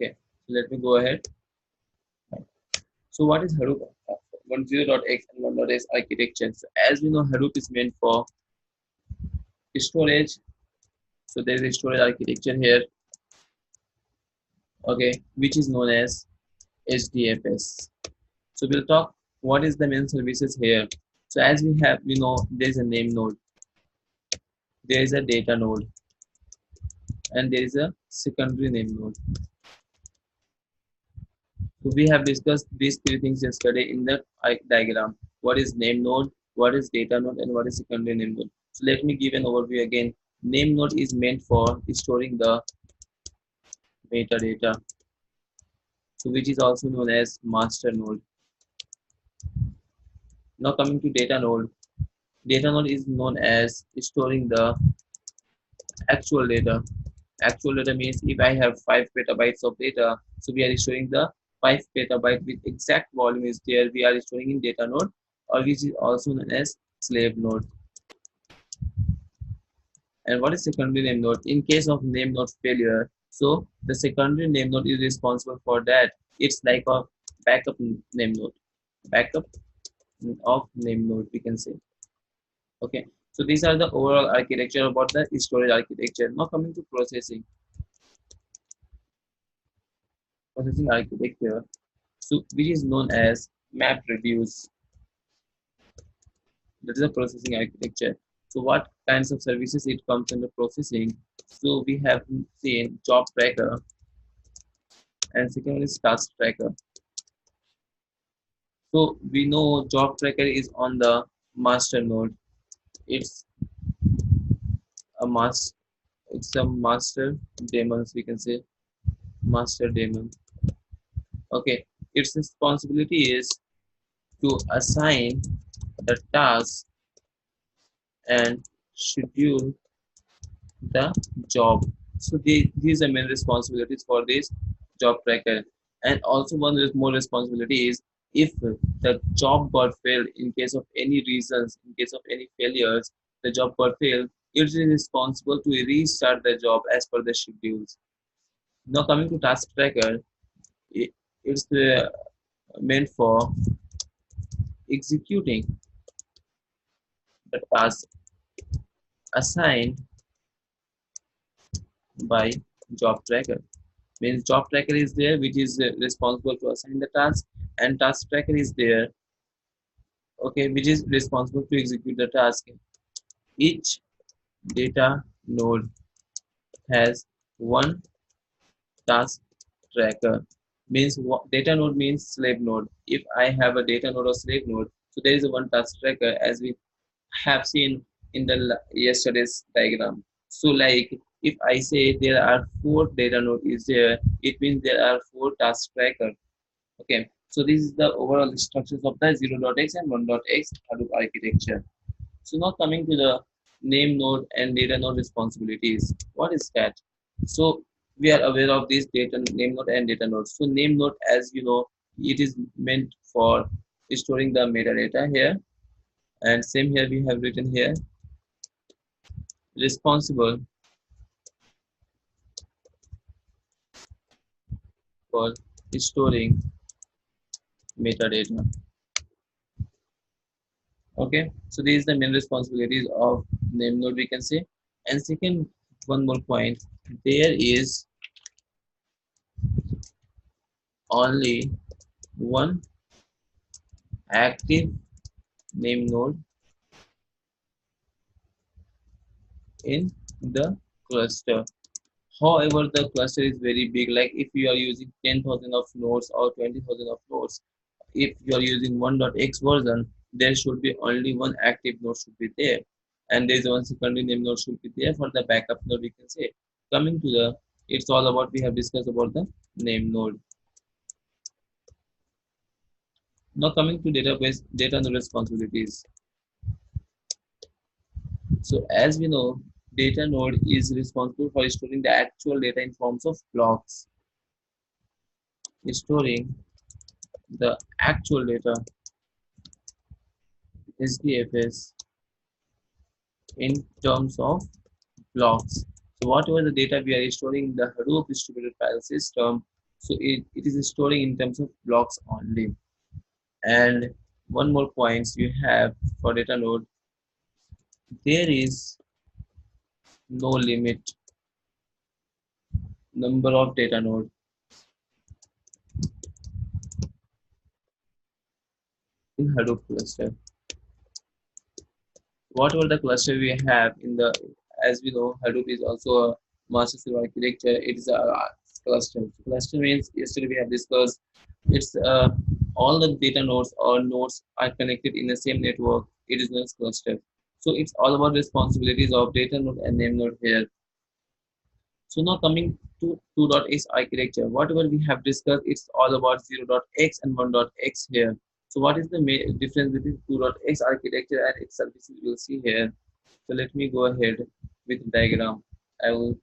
Okay, so let me go ahead. So what is Hadoop? 10.x and 1.x architecture. So as we know, Hadoop is meant for storage. So there is a storage architecture here, okay, which is known as HDFS. So we'll talk what is the main services here. So as we know there is a name node, there is a data node, and there is a secondary name node. So we have discussed these three things yesterday in the diagram. What is name node, what is data node, and what is secondary name node. So let me give an overview again. Name node is meant for storing the metadata, so which is also known as master node. Now coming to data node. Data node is known as storing the actual data. Actual data means if I have 5 petabytes of data, so we are storing the 5 petabyte with exact volume is there. We are storing in data node, or which is also known as slave node. And what is secondary name node? In case of name node failure, so the secondary name node is responsible for that. It's like a backup name node. Backup of name node, we can say. Okay. So these are the overall architecture about the storage architecture. Now coming to processing. Processing architecture, so which is known as map reduce. That is a processing architecture. So what kinds of services it comes under processing? So we have seen job tracker, and second one is task tracker. So we know job tracker is on the master node. It's a master daemon, we can say master daemon. Okay, its responsibility is to assign the task and schedule the job. So these are main responsibilities for this job tracker. And also one more responsibility is if the job got failed in case of any reasons, in case of any failures, the job got failed, it is responsible to restart the job as per the schedules. Now coming to task tracker, it's meant for executing the task assigned by job tracker. Means job tracker is there which is responsible to assign the task, and task tracker is there, okay, which is responsible to execute the task. Each data node has one task tracker. Means data node means slave node. If I have a data node or slave node, so there is a one task tracker as we have seen in the yesterday's diagram. So like if I say there are 4 data node is there, it means there are 4 task tracker. Okay, so this is the overall structures of the 0.x and 1.x Hadoop architecture. So now coming to the name node and data node responsibilities. What is that? So we are aware of this data name node and data node. So name node, as you know, it is meant for storing the metadata here, and same here we have written here responsible for storing metadata. Okay, so these are the main responsibilities of name node, we can say. And second, one more point, there is only one active name node in the cluster. However, the cluster is very big, like if you are using 10,000 of nodes or 20,000 of nodes, if you are using 1.x version, there should be only one active node should be there, and there is one secondary name node should be there for the backup node, we can say. Coming to the, it's all about, we have discussed about the name node. Now coming to database data node responsibilities. So as we know, data node is responsible for storing the actual data in forms of blocks. Storing the actual data HDFS in terms of blocks. So whatever the data we are storing in the Hadoop distributed file system, So it is storing in terms of blocks only. And one more points you have for data node, there is no limit number of data node in Hadoop cluster. Whatever the cluster we have in the, as we know, Hadoop is also a master server architecture. It is a cluster. Cluster means yesterday we have discussed. It's all the data nodes or nodes are connected in the same network. It is known as cluster. So it's all about responsibilities of data node and name node here. So now coming to 2.x architecture, whatever we have discussed, it's all about 0.x and 1.x here. So what is the difference between 2.x architecture and its services? We'll see here. So let me go ahead with the diagram. I will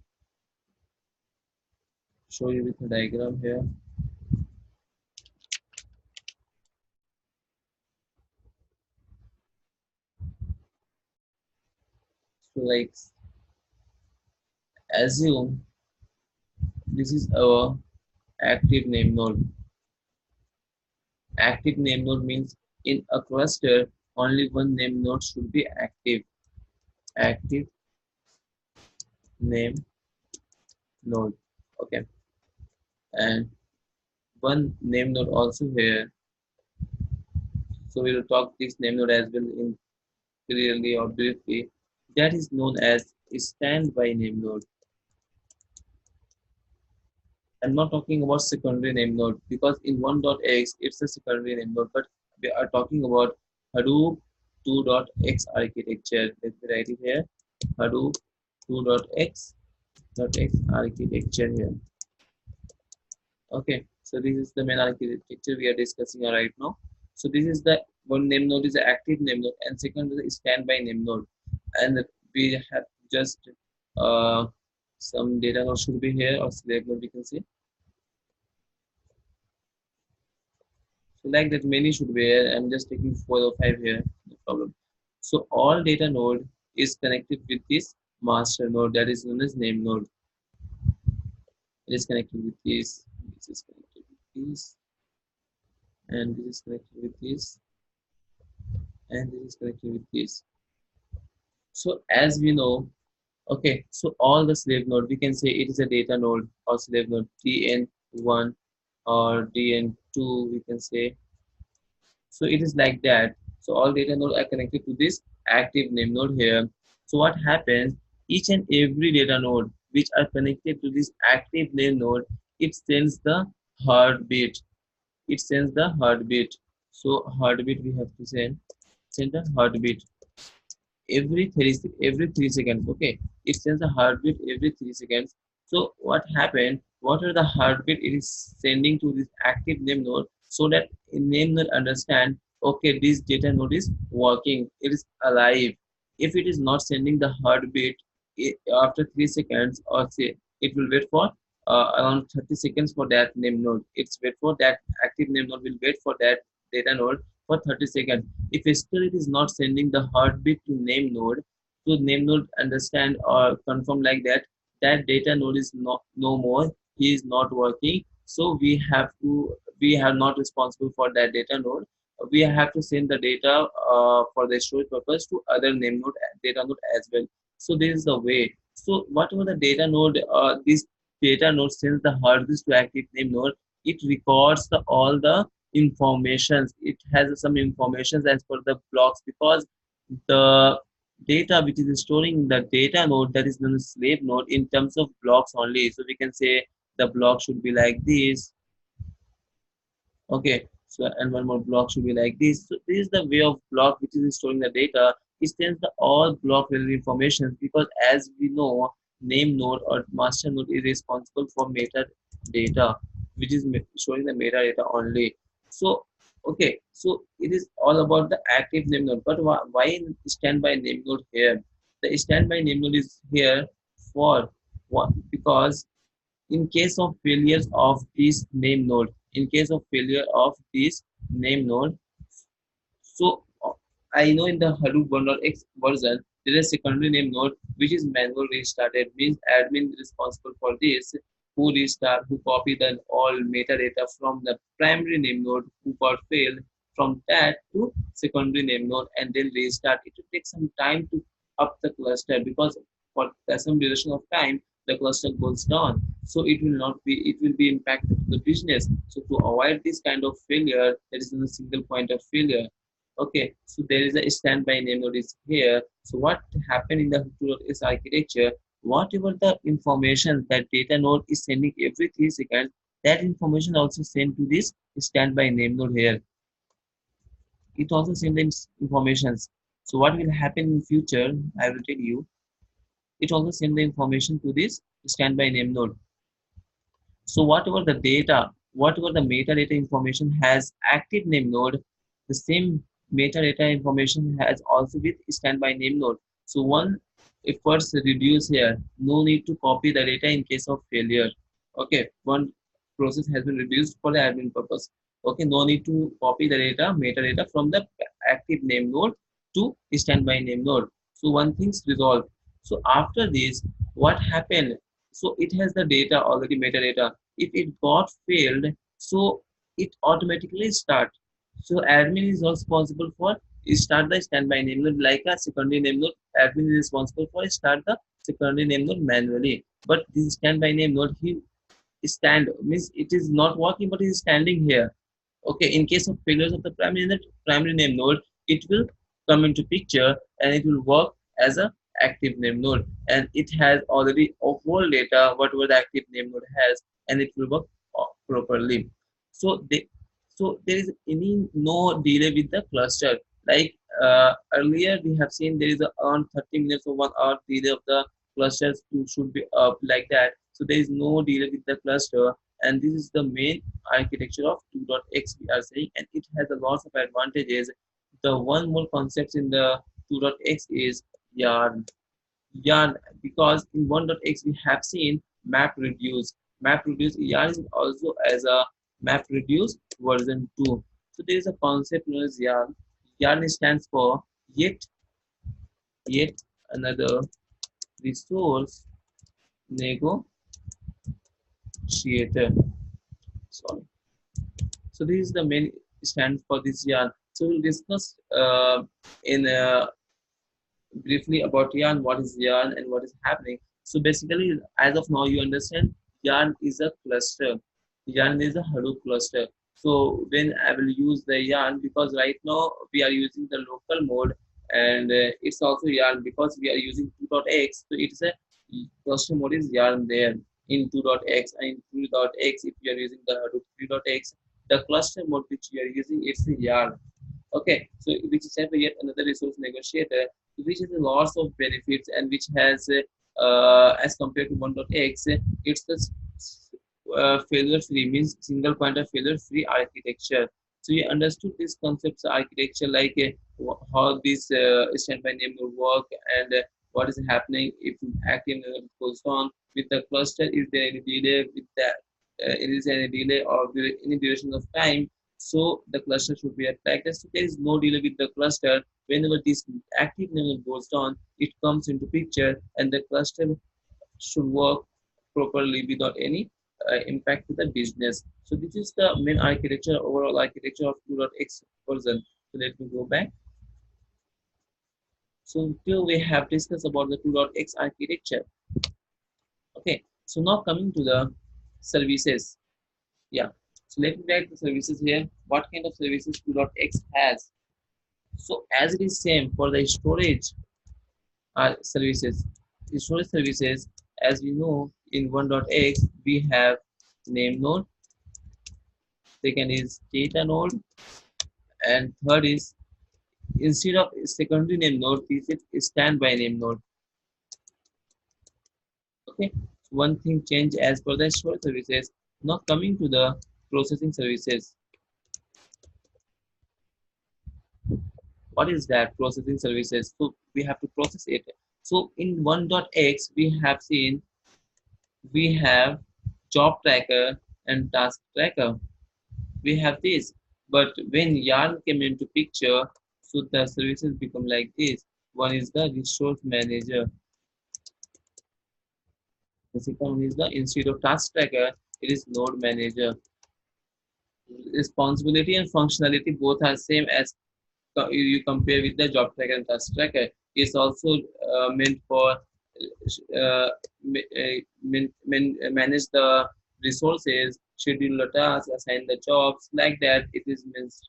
show you with the diagram here. So like assume this is our active name node. Active name node means in a cluster only one name node should be active. Active name node. Okay, and one name node also here. So we will talk this name node as well in clearly or briefly. That is known as standby name node. I'm not talking about secondary name node because in 1.x it's a secondary name node, but we are talking about Hadoop 2.x architecture. Let me write it here. Hadoop 2.x architecture here. Okay, so this is the main architecture we are discussing right now. So this is the one name node is the active name node, and second is the standby name node. And we have just uh, some data node should be here or slave node we can see. So like that many should be here. I'm just taking 4 or 5 here, no problem. So all data node is connected with this master node that is known as name node. It is connected with this is connected with this, and this is connected with this, and this is connected with this. So as we know, okay, so all the slave node, we can say it is a data node or slave node DN1 or DN2, we can say. So it is like that. So all data nodes are connected to this active name node here. So what happens, each and every data node which are connected to this active name node, it sends the heartbeat. It sends the heartbeat. So heartbeat we have to send the heartbeat every 3 seconds. Okay, it sends a heartbeat every 3 seconds. So what happened, what are the heartbeat it is sending to this active name node, so that a name node understand, okay, this data node is working, it is alive. If it is not sending the heartbeat after 3 seconds, or say it will wait for around 30 seconds for that name node, it's wait for that active name node will wait for that data node for 30 seconds. If still it is not sending the heartbeat to name node, to name node understand or confirm like that, that data node is not no more, he is not working. So we have not responsible for that data node. We have to send the data for the storage purpose to other name node data node as well. So this is the way. So whatever the data node, this data node sends the heartbeat to active name node, it records all the informations. It has some informations as per the blocks, because the data which is storing in the data node, that is known as slave node, in terms of blocks only. So we can say the block should be like this. Okay, so and one more block should be like this. So this is the way of block which is storing the data. It sends the all block related information, because as we know, name node or master node is responsible for metadata, which is showing the metadata only. So okay, so it is all about the active name node. But why standby name node here? The standby name node is here for what? Because in case of failures of this name node, in case of failure of this name node, so I know in the Hadoop 1.x version there is a secondary name node which is manual restarted, means admin responsible for this. who restart, who copy the all metadata from the primary name node who got failed from that to secondary name node and then restart. It will take some time to up the cluster because for some duration of time the cluster goes down. So it will be impacted to the business. So to avoid this kind of failure, there is no single point of failure. Okay, so there is a standby name node is here. So what happened in the is architecture? Whatever the information that data node is sending every 3 seconds, that information also sent to this standby name node here. It also sends informations. So what will happen in future? I will tell you. It also send the information to this standby name node. So whatever the metadata information has active name node, the same metadata information has also with standby name node. So one efforts reduce here. No need to copy the data in case of failure. Okay, one process has been reduced for the admin purpose. Okay, no need to copy the data, metadata from the active name node to standby name node. So one thing's resolved. So after this, what happened? So it has the data already metadata. If it got failed, so it automatically start. So admin is responsible for start the standby name node like a secondary name node. Admin is responsible for start the secondary name node manually. But this standby name node he stand means it is not working but it is standing here. Okay, in case of failures of the primary name node, it will come into picture and it will work as a active name node and it has already a whole data whatever the active name node has and it will work properly. So they so there is any no delay with the cluster. Like earlier we have seen there is a around 30 minutes or 1 hour delay of the clusters should be up like that. So there is no delay with the cluster and this is the main architecture of 2.x we are saying and it has a lot of advantages. The one more concept in the 2.x is yarn. Yarn because in 1.x we have seen map reduce. Map reduce yarn is also as a map reduce version 2. So there is a concept known as yarn. Yarn stands for yet another resource negotiator. Sorry. So this is the main stand for this yarn. So we'll discuss in briefly about yarn, what is yarn and what is happening. So basically, as of now, you understand yarn is a cluster. Yarn is a Hadoop cluster. So when I will use the yarn, because right now we are using the local mode and it's also yarn because we are using 2.x. So it's a cluster mode is yarn there in 2.x and in 3.x if you are using the Hadoop 3.x, the cluster mode which you are using it's a yarn. Okay, so which is yet another resource negotiator, which has lots of benefits and which has, as compared to 1.x, it's the failure free, means single point of failure free architecture. So you understood these concepts architecture like how this standby name will work and what is happening if active node goes on with the cluster. Is there any delay with that? Is there any delay or any duration of time? So the cluster should be attacked. So there is no delay with the cluster. Whenever this active node goes down, it comes into picture and the cluster should work properly without any impact to the business. So this is the main architecture, overall architecture of 2.x version. So let me go back. So till we have discussed about the 2.x architecture. Okay, so now coming to the services. Yeah, so let me write the services here. What kind of services 2.x has? So as it is same for the storage services. The storage services, as we know in 1.x, we have name node, second is data node, and third is instead of secondary name node, this is standby name node. Okay, so one thing change as per the storage services. Now coming to the processing services. What is that processing services? So we have to process it. So in 1.x, we have seen we have job tracker and task tracker. We have this, but when yarn came into picture, so the services become like this. One is the resource manager. second one is the instead of task tracker, it is node manager. Responsibility and functionality both are same as you compare with the job tracker and task tracker. It's also meant for manage the resources, schedule the tasks, assign the jobs, like that. It is means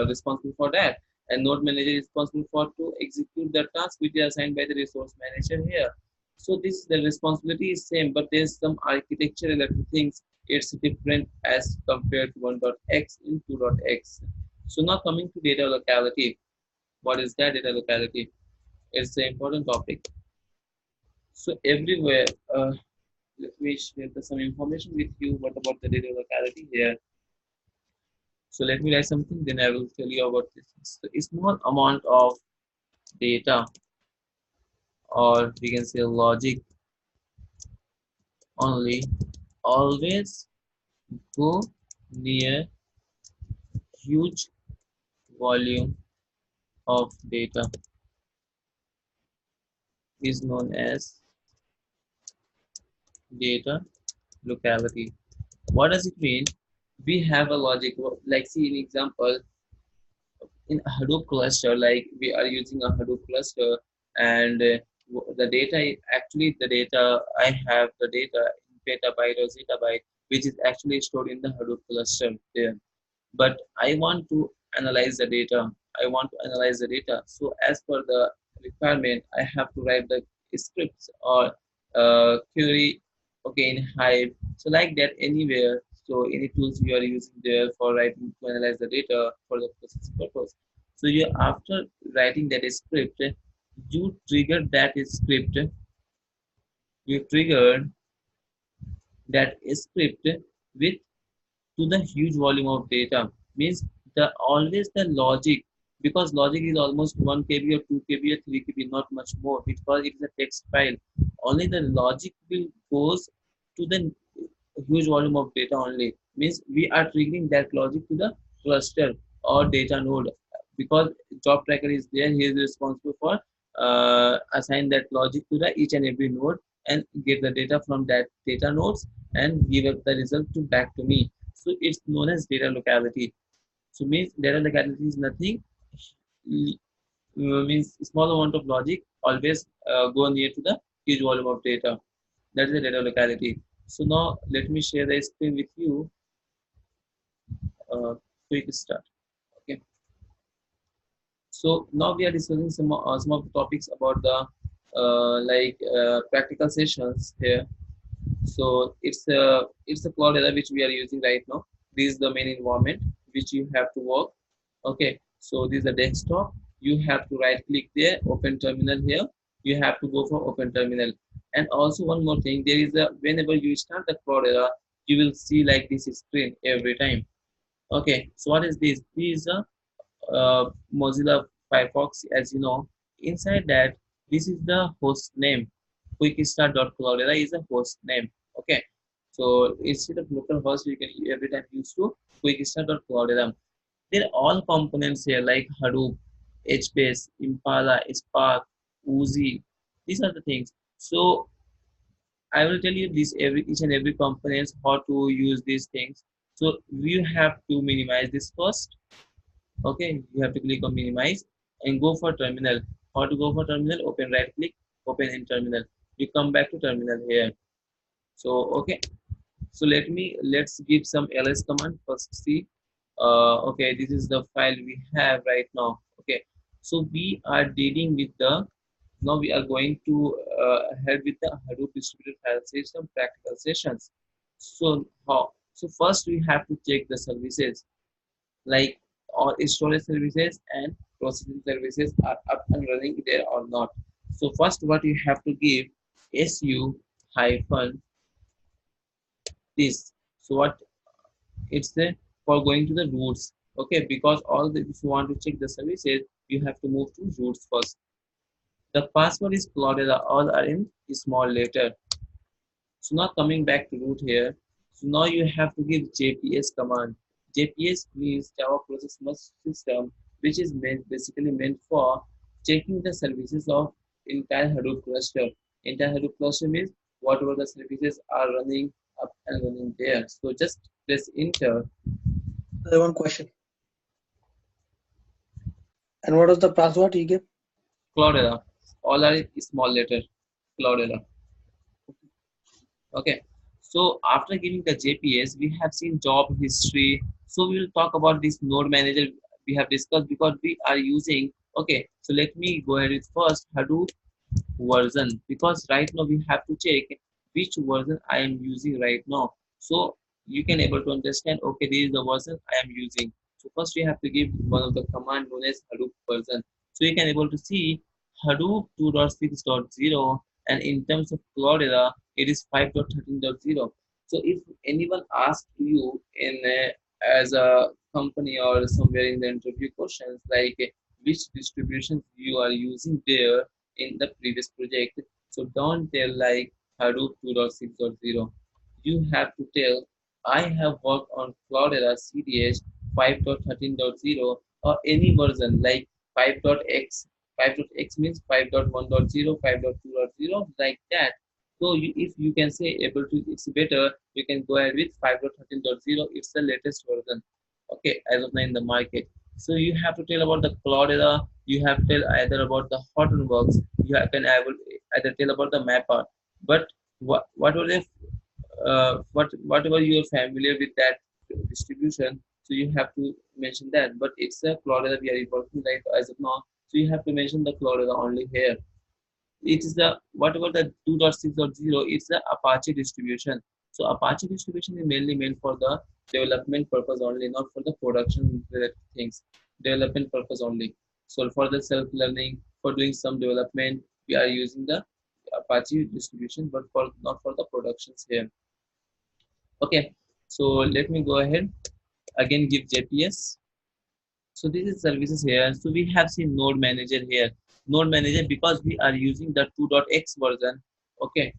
responsible for that. And node manager is responsible for to execute the task which is assigned by the resource manager here. So this the responsibility is same, but there's some architecture related things. It's different as compared to 1.x in 2.x. So now coming to data locality. What is that data locality? It's an important topic. So everywhere, let me share some information with you. What about the data locality here? So let me write something, then I will tell you about this. So a small amount of data, or we can say logic, only always go near huge volume of data is known as data locality. What does it mean? We have a logic, like see an example in Hadoop cluster, like we are using a Hadoop cluster, and the data actually the data I have the data in petabyte or zettabyte, which is actually stored in the Hadoop cluster there. But I want to analyze the data. I want to analyze the data. So as per the requirement, I have to write the scripts or query, okay, in Hive. So like that anywhere. So any tools you are using there for writing to analyze the data for the processing purpose. So you after writing that script, you trigger that script. You triggered that script with to the huge volume of data, means the always the logic, because logic is almost 1 kb or 2 kb or 3 kb, not much more, because it is a text file. Only the logic will goes to the huge volume of data only, means we are triggering that logic to the cluster or data node, because job tracker is there, he is responsible for assign that logic to the each and every node and get the data from that data nodes and give up the result to back to me. So it's known as data locality. So means data locality is nothing, means small amount of logic always go near to the huge volume of data. That is the data locality. So now let me share the screen with you. Quick start. Okay. So now we are discussing some of the topics about the practical sessions here. So it's a cloud era which we are using right now. This is the main environment which you have to work. Okay, so this is the desktop. You have to right click there, open terminal here. You have to go for open terminal. And also one more thing, there is a whenever you start the cloud era, you will see like this screen every time. Okay, so what is this? This is a Mozilla Firefox, as you know. Inside that, this is the host name. Quickstart.cloudera is a host name. Okay, so instead of local host, you can every time use to quickstart.cloudera. There are all components here like Hadoop, HBase, Impala, Spark, Uzi. These are the things. So I will tell you this every each and every components how to use these things. So you have to minimize this first. Okay, you have to click on minimize and go for terminal. How to go for terminal? Open right click, open in terminal. You come back to terminal here. So okay, so let's give some ls command first. See, okay, this is the file we have right now. Okay, so we are dealing with the now we are going to head with the Hadoop distributed file system practical sessions. So how? So first we have to check the services, like all storage services and processing services are up and running there or not. So first what you have to give su hyphen this. So what it's the for going to the roots. Okay, because all the if you want to check the services, you have to move to roots first. The password is plotted, all are in small letter. So now coming back to root here. So now you have to give JPS command. JPS means Java Process Bus System, which is basically meant for checking the services of entire Hadoop cluster. Entire Hadoop cluster means whatever the services are running up and running there. So just press enter. I have one question. And what was the password you gave? Cloudera. All are in small letter. Cloudera. Okay. So after giving the JPS, we have seen job history. So we will talk about this node manager we have discussed because we are using. Okay. So let me go ahead with first Hadoop version because right now we have to check which version I am using right now. So you can able to understand, okay, this is the version I am using. So first we have to give one of the command known as Hadoop version. So you can able to see Hadoop 2.6.0 and in terms of Cloudera it is 5.13.0. So if anyone asks you in as a company or somewhere in the interview questions like which distributions you are using there in the previous project. So don't tell like Hadoop 2.6.0. You have to tell I have worked on Cloudera CDH 5.13.0 or any version like 5.x. 5.x means 5.1.0, 5.2.0 like that. So if you can say able to it's better, you can go ahead with 5.13.0. It's the latest version. Okay, as of now in the market. So you have to tell about the Cloudera. You have to tell either about the Hortonworks. You can either tell about the Mapper. But what were they? Whatever you are familiar with that distribution, so you have to mention that. But it's a Cloudera we are working right as of now. So you have to mention the Cloudera only here. It is the whatever the 2.6.0, it's the Apache distribution. So Apache distribution is mainly meant for the development purpose only, not for the production related things. Development purpose only. So for the self learning, for doing some development, we are using the Apache distribution, but for not for the productions here. Okay, so let me go ahead again give JPS. So this is services here. So we have seen node manager here. Node manager because we are using the 2.x version. Okay.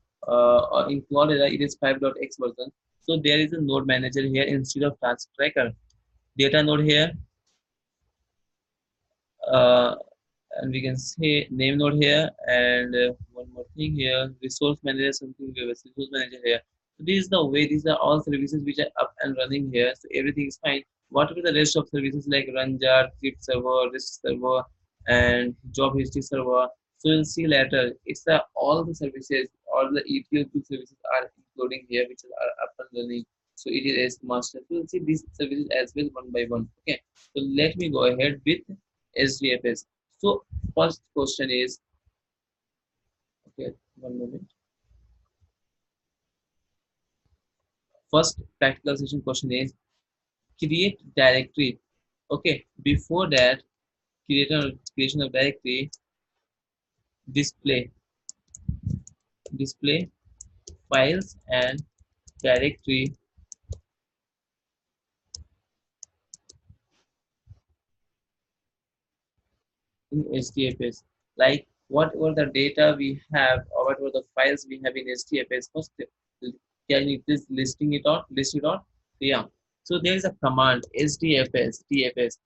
In Cloudera it is 5.x version. So there is a node manager here instead of task tracker. Data node here. Uh, and we can say name node here and one more thing here, resource manager, something we have a resource manager here. So this is the way, these are all services which are up and running here, so everything is fine. What are the rest of services like runjar, crypt server, risk server, and job history server? So you'll see later, it's the all the services, all the ETL2 services are including here which are up and running. So it is master, so you'll see these services as well one by one. Okay, so let me go ahead with HDFS. So first question is, okay, one moment. First practical session question is create directory. Okay, before that, creation of directory, display, display files and directory in HDFS. Like whatever the data we have or whatever the files we have in HDFS, first can you please listing it out, list it out? Yeah. So there is a command HDFS, DFS.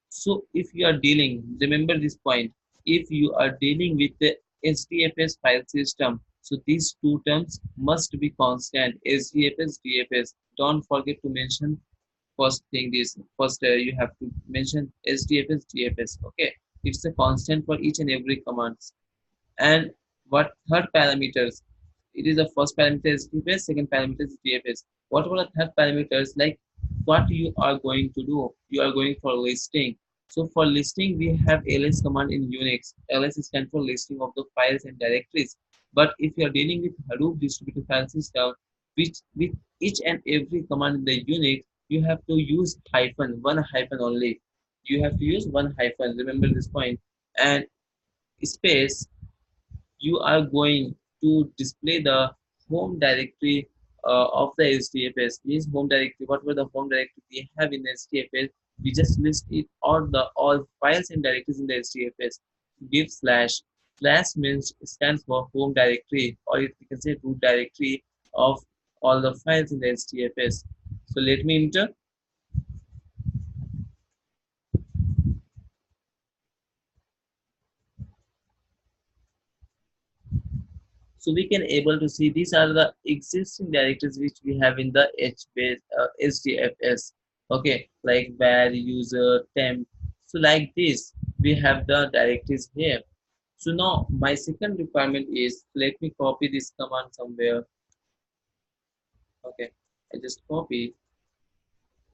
So if you are dealing, remember this point, if you are dealing with the HDFS file system, so these two terms must be constant, HDFS, DFS. Don't forget to mention first thing is first you have to mention HDFS, DFS. Okay, it's a constant for each and every commands. And what third parameters? It is the first parameter is DFS, second parameter is DFS. What are the third parameters? Like what you are going to do? You are going for listing. So for listing, we have ls command in Unix. Ls stands for listing of the files and directories. But if you are dealing with Hadoop distributed file system, which with each and every command in the Unix, you have to use hyphen, one hyphen only. You have to use one hyphen. Remember this point. And space, you are going to display the home directory of the HDFS. Means home directory, whatever the home directory we have in HDFS, we just list it all files and directories in the HDFS. Give slash. Slash means stands for home directory, or you can say root directory of all the files in the HDFS. So let me enter. So we can able to see these are the existing directories which we have in the HBase HDFS. Okay, like var user temp. So like this, we have the directories here. So now my second requirement is, let me copy this command somewhere. Okay, I just copy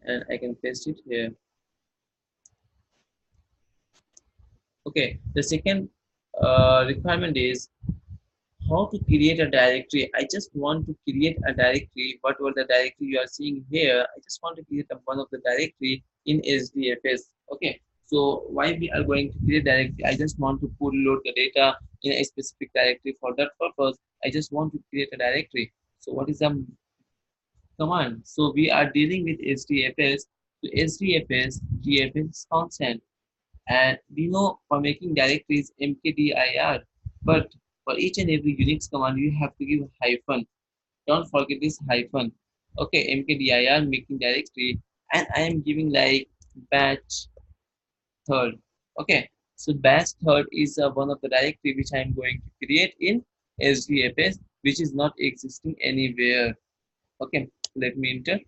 and I can paste it here. Okay, the second requirement is how to create a directory. I just want to create a directory. Whatever the directory you are seeing here, I just want to create one of the directory in HDFS. Okay, so why we are going to create directory? I just want to put load the data in a specific directory. For that purpose, I just want to create a directory. So what is the command? So we are dealing with HDFS. So HDFS GFS is constant, and we know for making directories mkdir, but for each and every Unix command you have to give hyphen. Don't forget this hyphen. Okay, mkdir making directory, and I am giving like batch third. Okay, so batch third is one of the directory which I am going to create in HDFS, which is not existing anywhere. Okay, let me enter.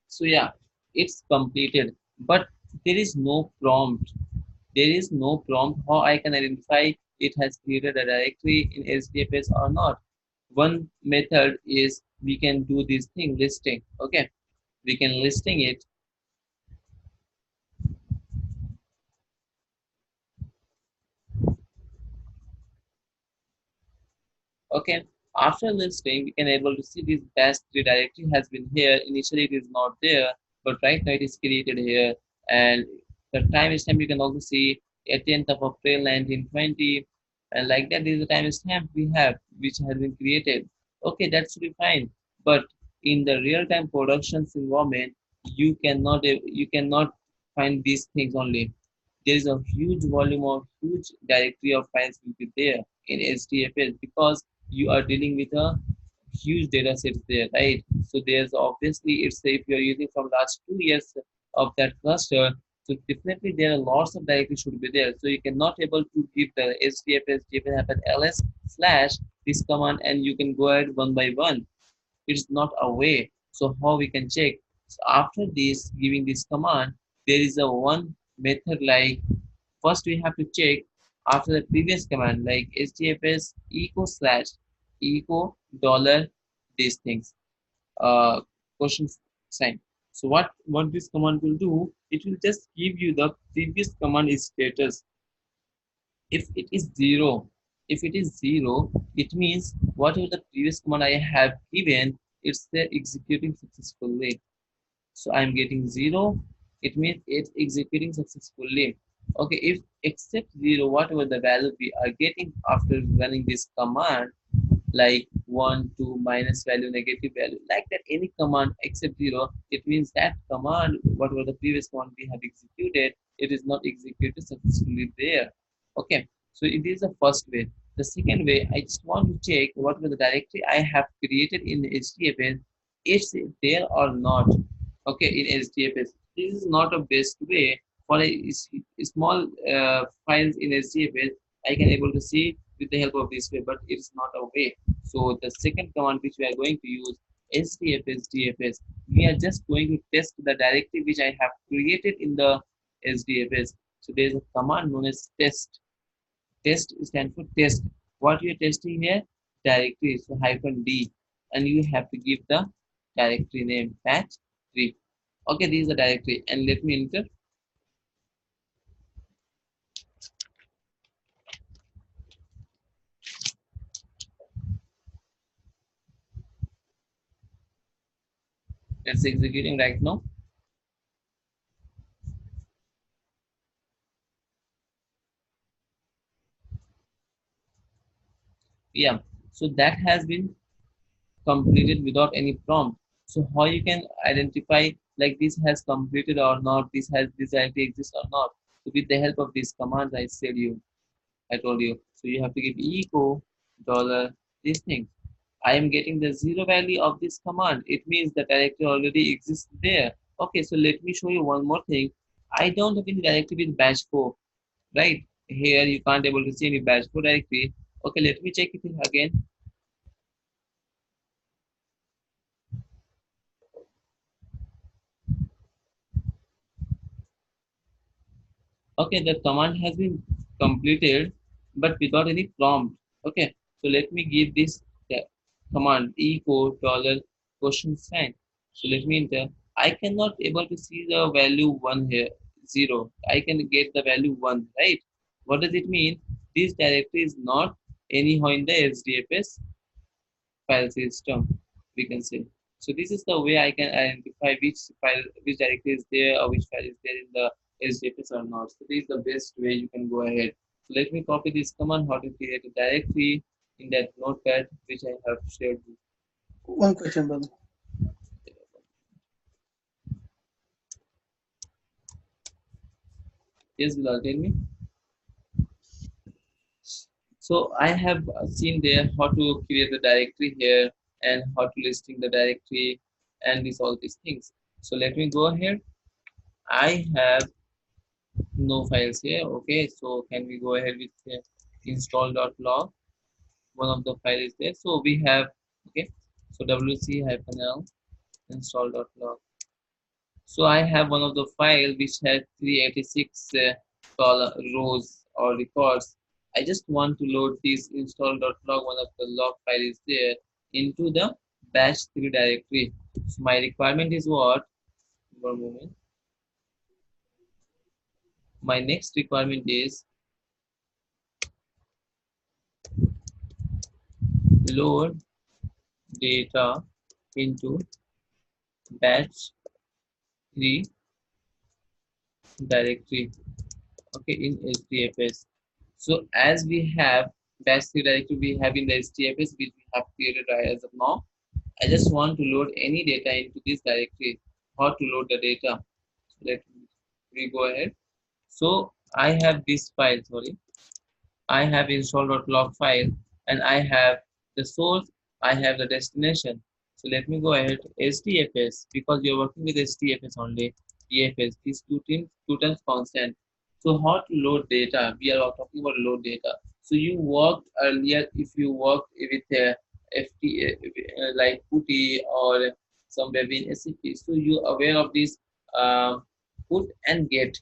So yeah, it's completed, but there is no prompt. There is no prompt how I can identify it has created a directory in HDFS or not. One method is we can do this thing listing. Okay, we can listing it. Okay, after listing, we can able to see this bash3 directory has been here. Initially, it is not there, but right now it is created here. And the time stamp you can also see 18th of April 1920, and like that is the time stamp we have, which has been created. Okay, that should be fine. But in the real-time productions environment, you cannot find these things only. There is a huge volume of huge directory of files will be there in HDFS because you are dealing with a huge data sets there, right? So there's obviously it's if you're using from last 2 years of that cluster, so definitely there are lots of directories should be there. So you cannot able to give the HDFS ls slash this command and you can go ahead one by one. It's not a way. So how we can check? So after this giving this command, there is a one method like first we have to check after the previous command like HDFS echo slash echo dollar these things question sign. So what this command will do? It will just give you the previous command is status. If it is zero, if it is zero, it means whatever the previous command I have given, it's executing successfully. So I'm getting zero, it means it's executing successfully. Okay, if except zero, whatever the value we are getting after running this command, like 1 2 minus value negative value like that any command except 0, it means that command whatever the previous command we have executed, it is not executed successfully there. Okay, so it is the first way. The second way, I just want to check whatever the directory I have created in HDFS, it's there or not. Okay, in HDFS this is not a best way. For small files in HDFS I can able to see with the help of this way, but it's not a way. So the second command which we are going to use HDFS DFS, we are just going to test the directory which I have created in the HDFS. So there is a command known as test. Test stands for test. What you are testing here? Directory. So hyphen D, and you have to give the directory name patch 3. Okay, this is the directory, and let me enter. It's executing right now. Yeah. So that has been completed without any prompt. So how you can identify like this has completed or not, this directory exists or not. So with the help of these commands I told you. So you have to give echo dollar this thing. I am getting the zero value of this command. It means the directory already exists there. Okay, so let me show you one more thing. I don't have any directory with bash 4, right? Here you can't able to see any bash 4 directory. Okay, let me check it again. Okay, the command has been completed, but without any prompt. Okay, so let me give this command echo dollar question sign. So let me enter. I cannot able to see the value one here, zero. I can get the value one, right? What does it mean? This directory is not anyhow in the HDFS file system, we can say. So this is the way I can identify which file, which directory is there or which file is there in the HDFS or not. So this is the best way you can go ahead. So let me copy this command how to create a directory in that notepad which I have shared with. One question, brother. Yes, Bilal, tell me. So I have seen there how to create the directory here and how to listing the directory and this all these things. So let me go ahead. I have no files here. Okay, so can we go ahead with install.log? One of the file is there, so we have, okay, so wc-l install.log. So I have one of the file which has 386 rows or records. I just want to load this install.log. One of the log file is there into the bash 3 directory. So my requirement is what? One moment. My next requirement is load data into batch 3 directory, okay, in HDFS. So as we have batch 3 directory we have in the HDFS which we have created as of now, I just want to load any data into this directory. How to load the data? Let me go ahead. So I have this file, sorry, I have install.log file and I have the source, I have the destination. So let me go ahead, HDFS, because you're working with HDFS only, DFS, these two terms constant. So how to load data? We are talking about load data. So you worked earlier, if you work with FT, like PuTTY or somewhere in SCP, so you aware of this uh, put and get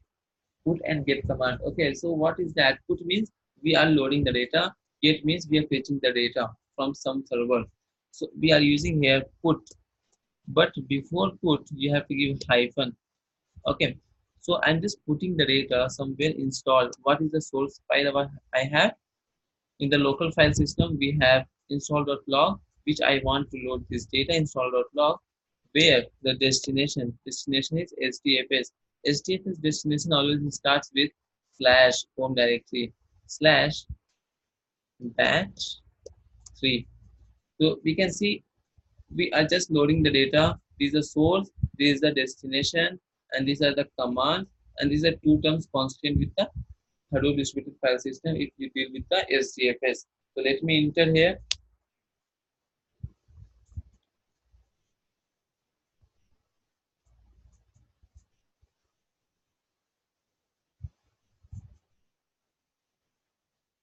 command. Okay, so what is that? Put means we are loading the data. Get means we are fetching the data from some server. So we are using here put, but before put you have to give hyphen. Okay, so I'm just putting the data somewhere installed. What is the source file I have? In the local file system we have install.log, which I want to load this data, install.log, where the destination is HDFS destination always starts with slash home directory slash batch 3. So we can see we are just loading the data. This is the source, this is the destination, and these are the commands, and these are two terms constant with the Hadoop distributed file system if you deal with the HDFS. So let me enter here.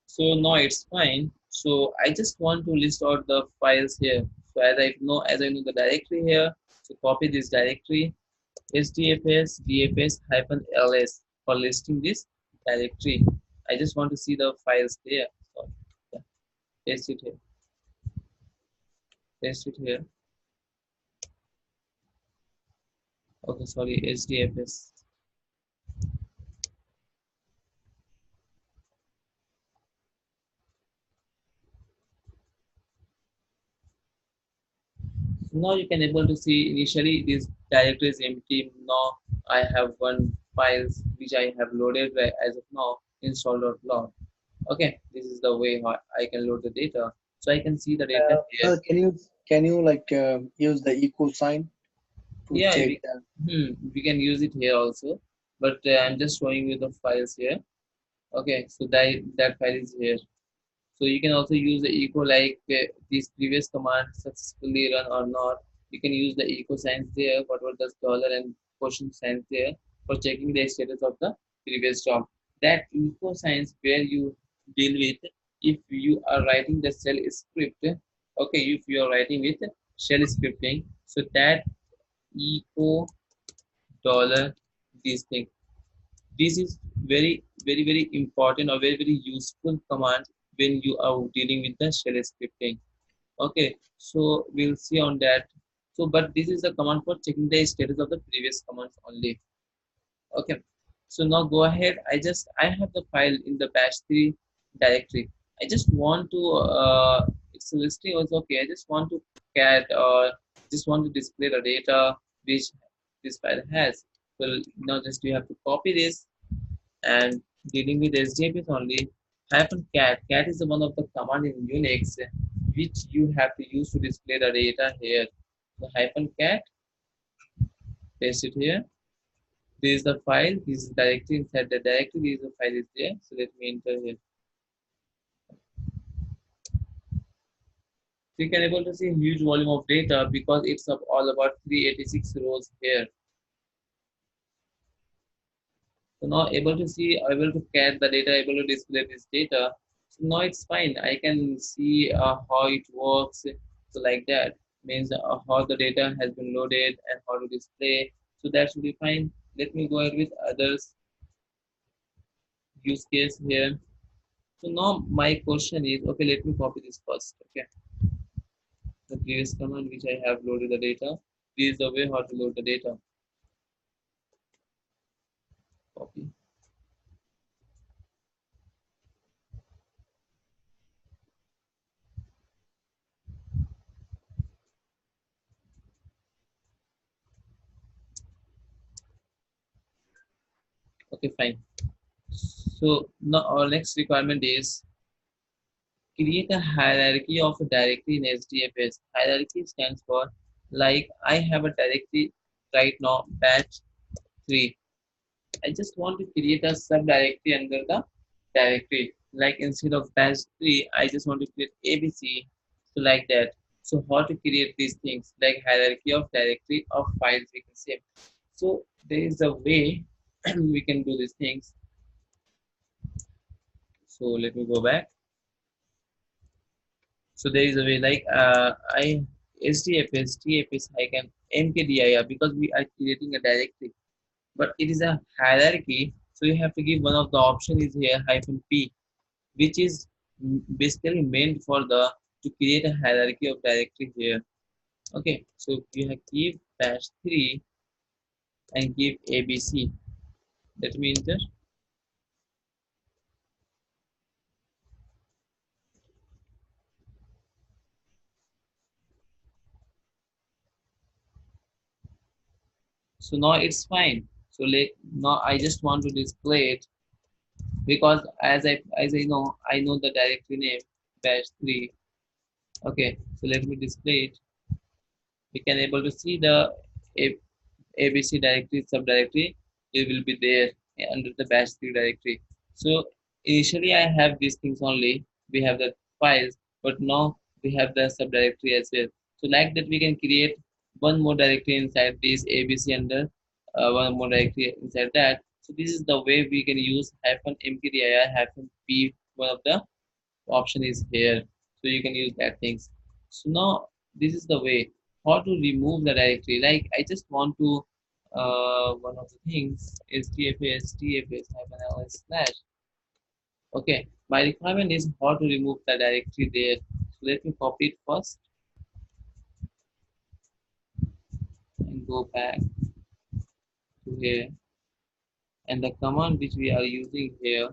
So now it's fine. So I just want to list out the files here. So as I know the directory here, so copy this directory HDFS DFS hyphen ls for listing this directory. I just want to see the files there. So yeah, paste it here, paste it here. Okay, sorry, HDFS. Now you can able to see initially this directory is empty. Now I have one files which I have loaded as of now install.log. Okay, this is the way how I can load the data. So I can see the data here. Can you like use the equal sign to Yeah, check that? we can use it here also. But I'm just showing you the files here. Okay, so that file is here. So you can also use the echo like this previous command successfully run or not. You can use the echo signs there. What was the dollar and question signs there for checking the status of the previous job. That echo signs where you deal with if you are writing the shell script. Okay, if you are writing with shell scripting, so that echo dollar this thing. This is very important or very useful command when you are dealing with the shell scripting. Okay, so we'll see on that. So but this is the command for checking the status of the previous commands only. Okay, so now go ahead. I have the file in the bash 3 directory. I just want to it's listing was okay. I just want to cat or just want to display the data which this file has. So now just you have to copy this and dealing with HDFS only. Hyphen cat. Cat is the one of the command in Unix which you have to use to display the data here. So hyphen cat, paste it here. This is the file. This is directory inside the directory. This is the file is there. So let me enter here. So you can able to see a huge volume of data because it's all about 386 rows here. So now able to see, able to catch the data, able to display this data. So now it's fine. I can see how it works. So like that means how the data has been loaded and how to display. So that should be fine. Let me go ahead with others use case here. So now my question is, okay, let me copy this first. Okay, the previous command which I have loaded the data. This is the way how to load the data. Copy. Okay, fine. So now our next requirement is create a hierarchy of a directory in HDFS. Hierarchy stands for like I have a directory right now, batch 3. I just want to create a subdirectory under the directory. Like instead of batch 3, I just want to create ABC. So like that. So how to create these things like hierarchy of directory of files we can say. So there is a way we can do these things. So let me go back. So there is a way like I SDFS, TFS, I can MKDIR because we are creating a directory, but it is a hierarchy. So you have to give one of the option is here hyphen P, which is basically meant for the to create a hierarchy of directory here. Okay, so you have give bash 3 and give ABC. Let me enter. So now it's fine. So let now I just want to display it because as I know I know the directory name bash 3. Okay, so let me display it. We can able to see the ABC directory subdirectory. It will be there under the bash 3 directory. So initially I have these things only. We have the files, but now we have the subdirectory as well. So like that we can create one more directory inside this ABC under one more directory inside that. So this is the way we can use hyphen mkdir hyphen p. One of the option is here, so you can use that things. So now this is the way how to remove the directory. Like I just want to one of the things is tfs hyphen ls slash. Okay, my requirement is how to remove the directory there. So let me copy it first and go back to here, and the command which we are using here,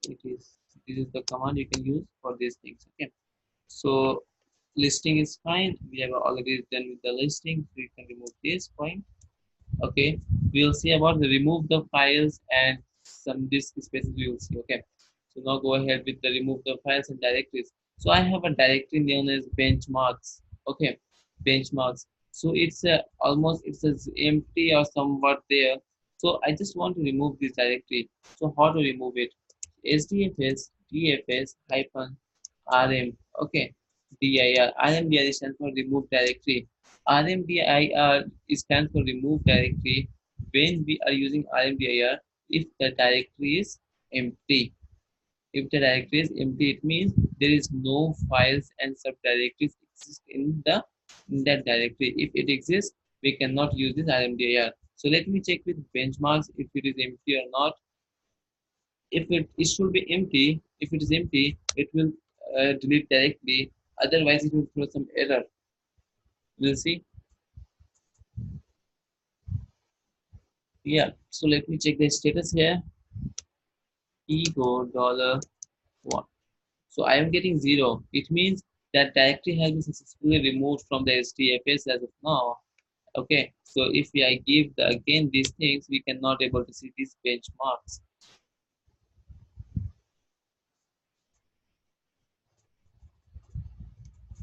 it is this is the command you can use for these things. Okay, so listing is fine. We have already done with the listing, so you can remove this point. Okay, we'll see about the remove the files and some disk spaces we will see. Okay, so now go ahead with the remove the files and directories. So I have a directory known as benchmarks. Okay, benchmarks. So it's almost it says empty or somewhat there. So I just want to remove this directory. So how to remove it? HDFS DFS hyphen RM. Okay, dir. RMDir stands for remove directory. RMDIR stands for remove directory. When we are using RMDIR, if the directory is empty, if the directory is empty, it means there is no files and subdirectories exist in that directory. If it exists, we cannot use this RMDIR. So let me check with benchmarks if it is empty or not. If it should be empty, if it is empty, it will delete directly. Otherwise, it will throw some error. We'll see. Yeah. So let me check the status here. Ego $1. So I am getting 0. It means that directory has been successfully removed from the HDFS as of now. Okay. So if I give again these things, we cannot able to see these benchmarks.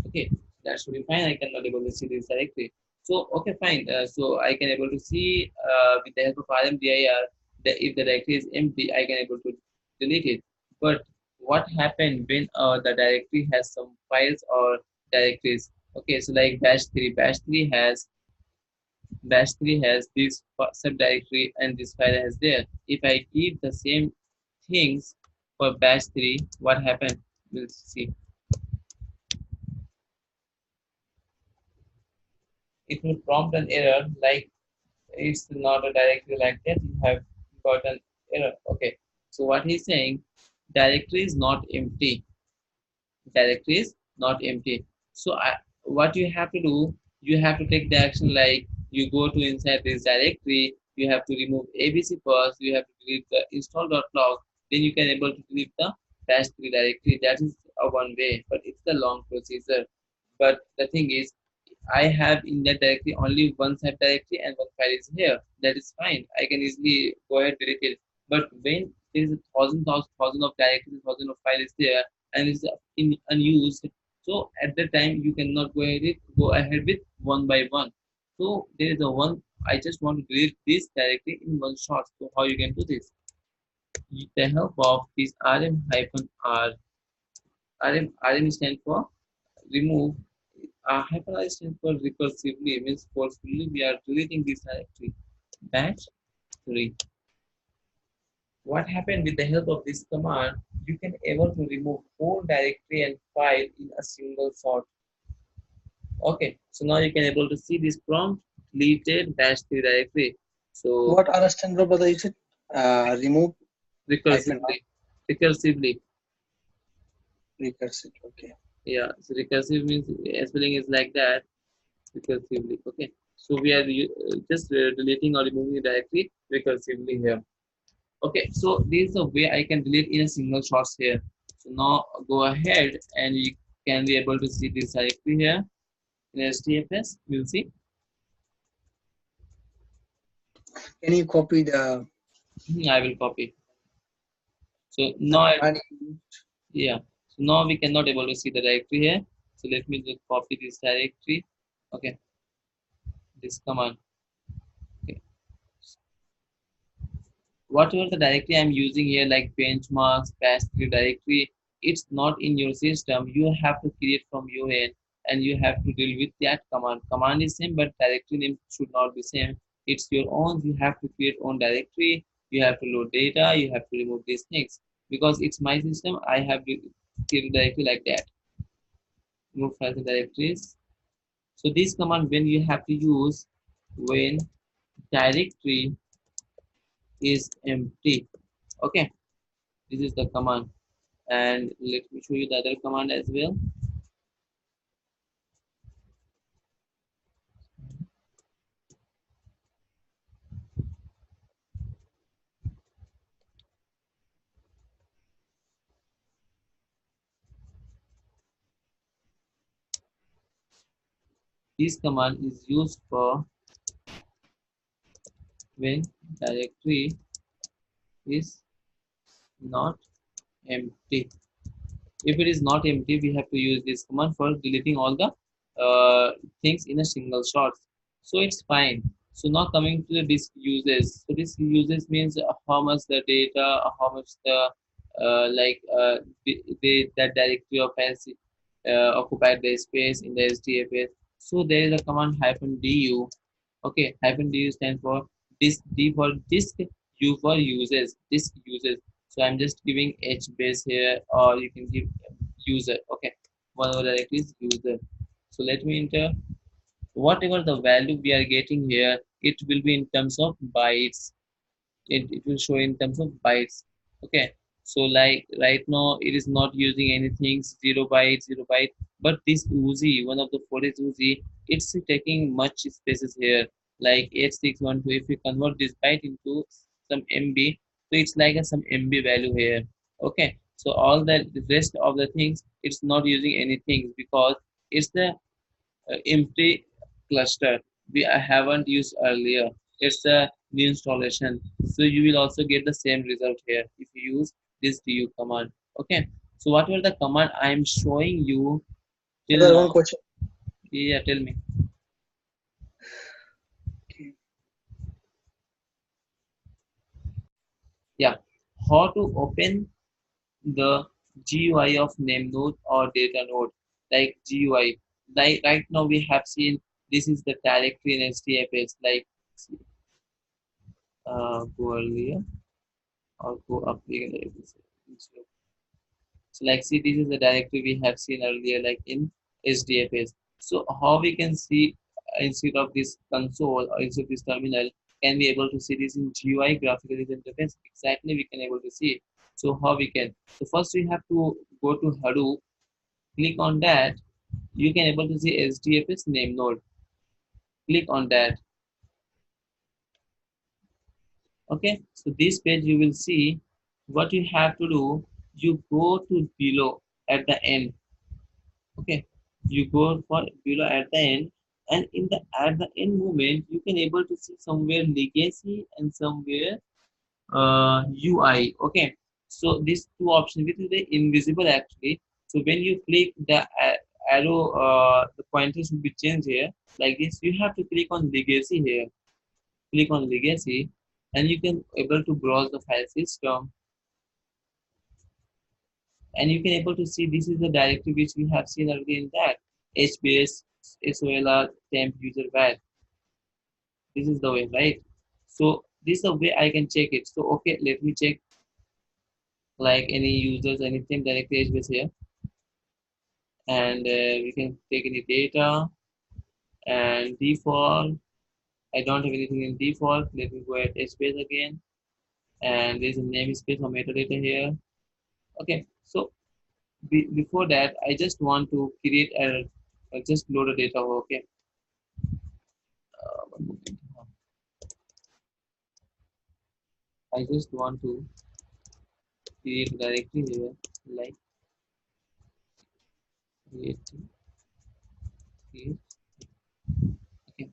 Okay, that should be fine. I cannot able to see this directly. So okay, fine. So I can able to see with the help of RMDIR that if the directory is empty, I can able to delete it. But what happened when the directory has some files or directories? Okay, so like bash3 has this subdirectory and this file has there. If I give the same things for bash3, what happened? We'll see. It will prompt an error like it's not a directory like that. You have got an error. Okay. So what he's saying, directory is not empty. Directory is not empty. So what you have to do, you have to take the action like you go to inside this directory. You have to remove ABC first. You have to delete the install.log. Then you can able to delete the bash3 directory. That is a one way, but it's a long procedure. But the thing is, I have in that directory only one subdirectory and one file is here. That is fine. I can easily go ahead delete it. But when there is a thousand of directories, thousand of files there, and it's in unused, so at that time you cannot go ahead with one by one. So there is a one. I just want to delete this directly in one shot. So how you can do this? With the help of this rm-r. Rm stands for remove. Hyperlinks stands for recursively, means forcefully we are deleting this directory. Batch 3. What happened with the help of this command? You can able to remove whole directory and file in a single shot. Okay, so now you can able to see this prompt deleted -3 directory. So What R stand for, brother? Is it remove hyphen R recursively, recursively. recursive? Okay. Yeah, so recursive means spelling is like that. Recursively. Okay, so we are just deleting or removing the directory recursively here. Okay, so this is the way I can delete in a single shots here. So now go ahead and you can be able to see this directory here in HDFS. We'll see. Can you copy the I will copy. So the now, command you used? yeah. So now we cannot able to see the directory here. So let me just copy this directory. Okay, this command. Okay. Whatever the directory I'm using here, like benchmarks, bash3 directory, it's not in your system. You have to create from your end, and you have to deal with that command. Command is same, but directory name should not be same. It's your own. You have to create own directory. You have to load data. You have to remove these things because it's my system. I have to create directory like that. Remove files and directories. So this command when you have to use when directory is empty. Okay, this is the command. And let me show you the other command as well. This command is used for when directory is not empty. If it is not empty, we have to use this command for deleting all the things in a single shot. So it's fine. So now coming to the disk uses. So disk uses means how much the data, how much the that directory of files occupied the space in the HDFS. So there is a command -du. Okay, -du stands for disk, D for disk, U for uses, disk uses. So I'm just giving H base here, or you can give user. Okay, one of the directory is user. So let me enter whatever the value we are getting here. It will be in terms of bytes. It will show in terms of bytes. Okay, so like right now it is not using anything 0 byte, but this Uzi, one of the 40 Uzi, it's taking much spaces here, like 8612. If we convert this byte into some MB, so it's like some MB value here. Okay, so all the rest of the things, it's not using anything because it's the empty cluster I haven't used earlier. It's a new installation. So you will also get the same result here if you use this du command. Okay. So whatever the command I'm showing you till Brother, now. one question. Yeah, tell me. Okay. Yeah. How to open the GUI of name node or data node, like GUI. Like right now we have seen this is the directory in HDFS. Like go earlier or go up here. So like see this is the directory we have seen earlier like in HDFS. So how we can see instead of this console or instead of this terminal, can we able to see this in GUI graphical user interface? Exactly we can able to see it. So how we can? So first we have to go to Hadoop, click on that. You can able to see HDFS name node. Click on that. Okay, so this page you will see what you have to do. You go to below at the end. Okay, you go for below at the end, and in the at the end moment you can able to see somewhere legacy and somewhere UI. Okay, so these two options, which is the invisible actually. So when you click the arrow, the pointer should be changed here like this. You have to click on legacy here. Click on legacy, and you can able to browse the file system, and you can able to see this is the directory which we have seen already in that HBase SOLR temp user var. This is the way, right? So this is the way I can check it. So okay, let me check like any users, anything directly HBase here, and we can take any data and default. I don't have anything in default. Let me go at HBase again, and there's a namespace or metadata here. Okay, so before that, I just want to create a just load a data. Okay, one moment. I just want to create directly here, like create, create. Okay,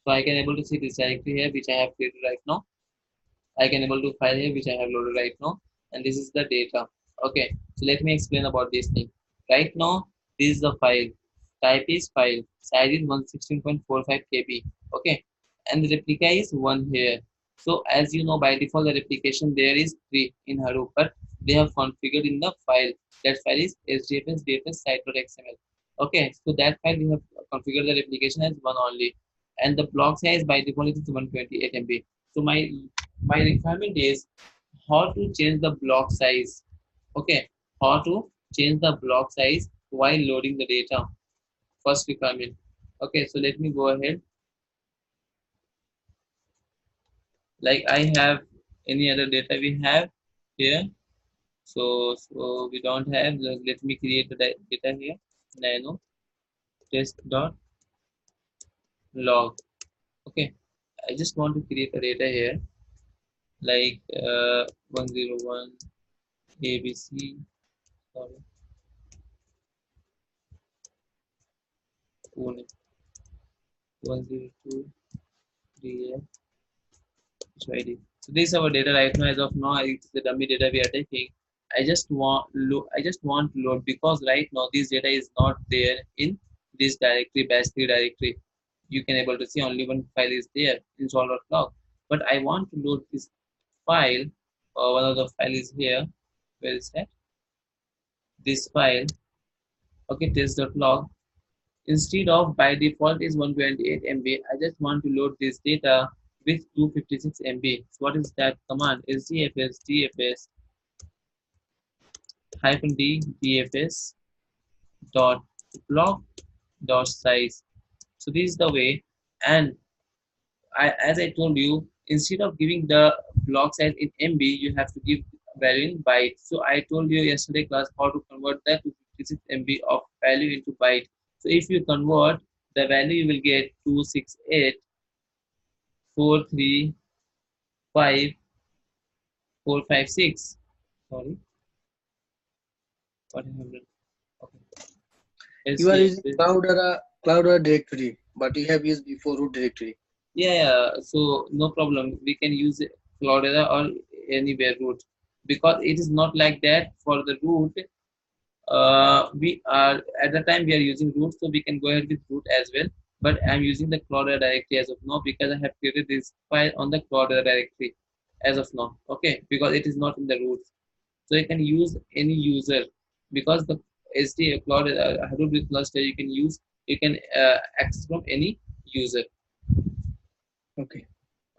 so I can able to see this directory here, which I have created right now. I can able to file here, which I have loaded right now, and this is the data. Okay, so let me explain about this thing. Right now, this is the file. Type is file. Size is 116.45 KB. Okay, and the replica is one here. So as you know, by default, the replication there is three in Hadoop, but they have configured in the file. That file is HDFS DFS site.xml. Okay, so that file we have configured the replication as one only, and the block size by default is 128 MB. So my requirement is how to change the block size. Okay, how to change the block size while loading the data. First requirement. Okay, so let me go ahead. Like I have any other data we have here. So we don't have. Let me create the data here. Nano test dot log. Okay, I just want to create a data here like 101 ABC. Sorry, Pune 102 clear HID. So this is our data right now. As of now, it's the dummy data we are taking. I just want to load because right now this data is not there in this directory, bash3 directory. You can able to see only one file is there, install.log. But I want to load this file. One of the file is here. Where is that? This file. Okay, test.log. Instead of by default is 128 MB, I just want to load this data with 256 MB. So what is that command? HDFS DFS hyphen D DFS dot block dot size. So this is the way. And as I told you, instead of giving the block size in MB, you have to give value in byte. So I told you yesterday class how to convert that to 56 MB of value into byte. So if you convert the value, you will get 268,435,456. Sorry, what happened? Okay. You are using SDFS. Cloudera directory, but you have used before root directory. Yeah, so no problem. We can use Cloudera or anywhere root because it is not like that for the root. We are at the time we are using root, so we can go ahead with root as well. But I'm using the Cloudera directory as of now because I have created this file on the Cloudera directory as of now. Okay, because it is not in the root, so you can use any user because the SD Cloudera Hadoop cluster you can access from any user. Okay.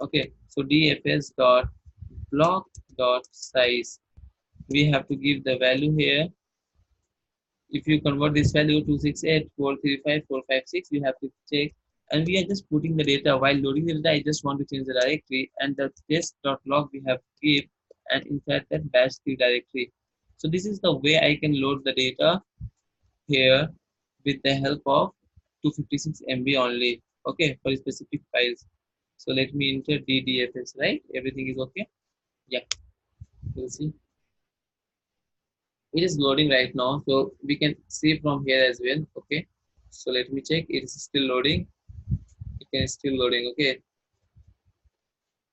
Okay, so dfs dot block dot size. We have to give the value here. If you convert this value to 268,435,456, you have to check. And we are just putting the data. While loading the data, I just want to change the directory and the test.log we have to keep and insert that bash3 directory. So this is the way I can load the data here with the help of 256 MB only. Okay, for specific files. So let me enter ddfs, right? Everything is okay. Yeah, you'll see. It is loading right now, so we can see from here as well. Okay, so let me check. It is still loading. It is still loading. Okay,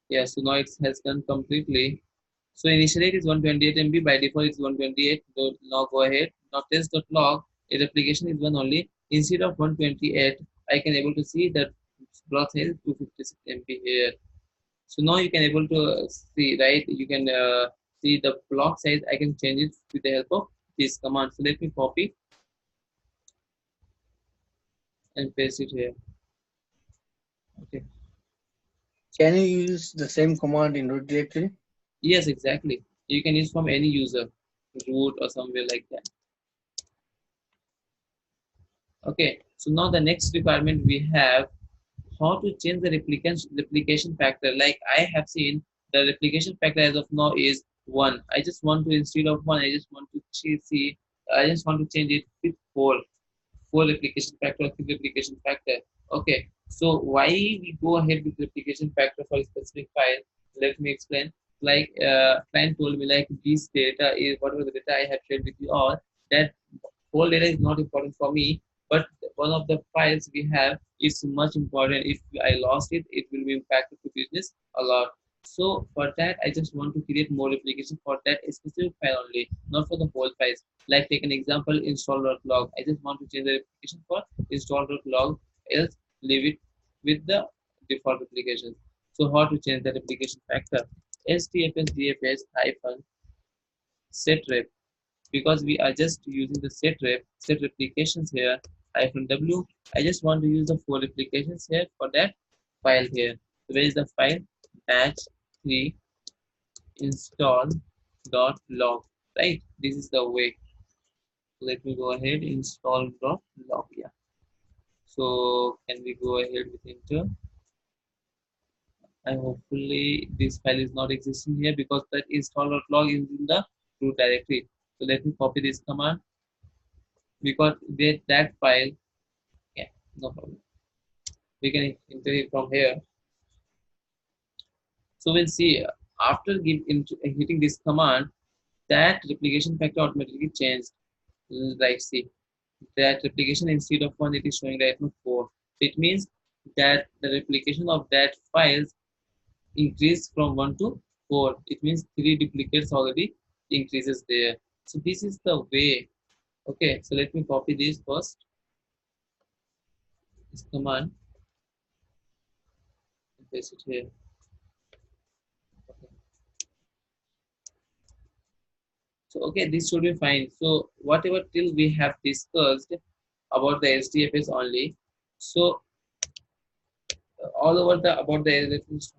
yeah, so now it has done completely. So initially it is 128 MB, by default it's 128. So now go ahead. Now test.log, a replication is one only. Instead of 128, I can able to see that block size is 256 MB here. So now you can able to see, right? You can see the block size. I can change it with the help of this command. So let me copy and paste it here. Okay. Can you use the same command in root directory? Yes, exactly. You can use from any user, root or somewhere like that. Okay. So now the next requirement we have how to change the replication factor. Like I have seen the replication factor as of now is 1. I just want to instead of 1, I just want to see. I just want to change it with 4. 4 replication factor, 3 replication factor. Okay, so why we go ahead with replication factor for a specific file? Let me explain. Like client told me like this data is whatever the data I have shared with you all, that whole data is not important for me, but one of the files we have is much important. If I lost it, it will be impacted to business a lot. So for that, I just want to create more replication for that specific file only, not for the whole files. Like take an example, install.log. I just want to change the replication for install.log, else leave it with the default replication. So how to change the replication factor? HDFS DFS hyphen set rep, because we are just using the set replications here hyphen w. I just want to use the 4 replications here for that file here. So where is the file? Batch 3 install dot log, right? This is the way. Let me go ahead install dot log. Yeah, so can we go ahead with enter? And hopefully this file is not existing here because that install dot log is in the root directory. So let me copy this command because that file. Yeah, no problem. We can enter it from here. So we'll see after hitting this command, that replication factor automatically changed. Like see that replication instead of 1, it is showing right now 4. So it means that the replication of that files increase from 1 to 4. It means 3 duplicates already increases there. So this is the way. Okay, so let me copy this first, this command, and paste it here. Okay. So okay, this should be fine. So whatever till we have discussed about the HDFS only. So all over the about the HDFS